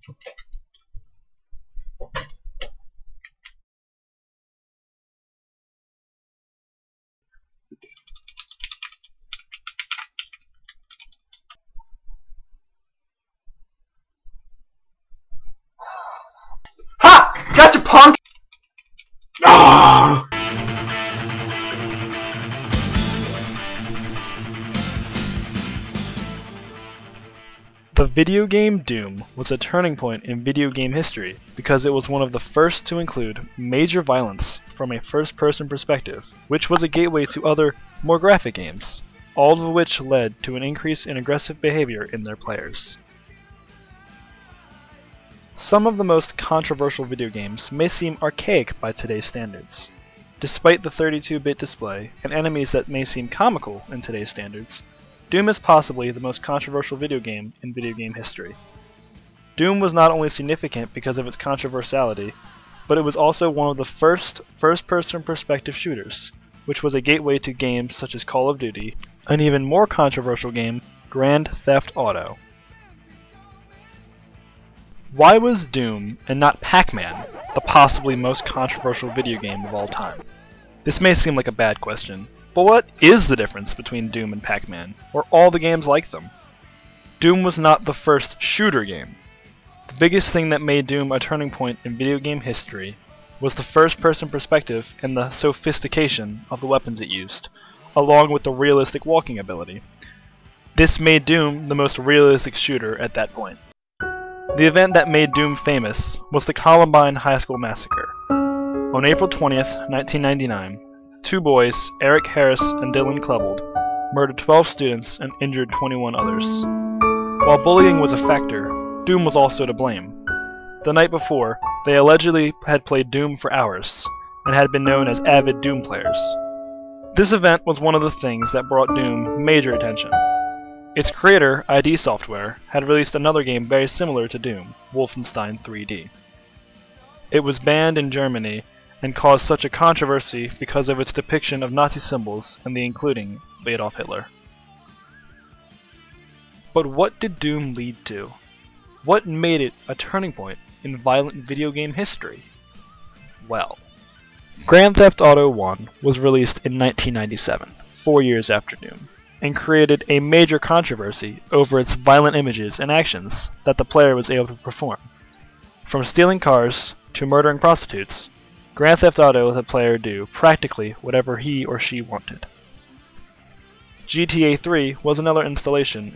Ha! Gotcha, punk! Ah! The video game Doom was a turning point in video game history because it was one of the first to include major violence from a first-person perspective, which was a gateway to other, more graphic games, all of which led to an increase in aggressive behavior in their players. Some of the most controversial video games may seem archaic by today's standards. Despite the 32-bit display and enemies that may seem comical in today's standards, Doom is possibly the most controversial video game in video game history. Doom was not only significant because of its controversiality, but it was also one of the first first-person perspective shooters, which was a gateway to games such as Call of Duty, an even more controversial game, Grand Theft Auto. Why was Doom, and not Pac-Man, the possibly most controversial video game of all time? This may seem like a bad question, but what is the difference between Doom and Pac-Man, or all the games like them? Doom was not the first shooter game. The biggest thing that made Doom a turning point in video game history was the first-person perspective and the sophistication of the weapons it used, along with the realistic walking ability. This made Doom the most realistic shooter at that point. The event that made Doom famous was the Columbine High School Massacre. On April 20th, 1999, two boys, Eric Harris and Dylan Klebold, murdered 12 students and injured 21 others. While bullying was a factor, Doom was also to blame. The night before, they allegedly had played Doom for hours, and had been known as avid Doom players. This event was one of the things that brought Doom major attention. Its creator, ID Software, had released another game very similar to Doom, Wolfenstein 3D. It was banned in Germany, and caused such a controversy because of its depiction of Nazi symbols and the including of Adolf Hitler. But what did Doom lead to? What made it a turning point in violent video game history? Well, Grand Theft Auto 1 was released in 1997, 4 years after Doom, and created a major controversy over its violent images and actions that the player was able to perform. From stealing cars to murdering prostitutes, Grand Theft Auto let the player do practically whatever he or she wanted. GTA 3 was another installation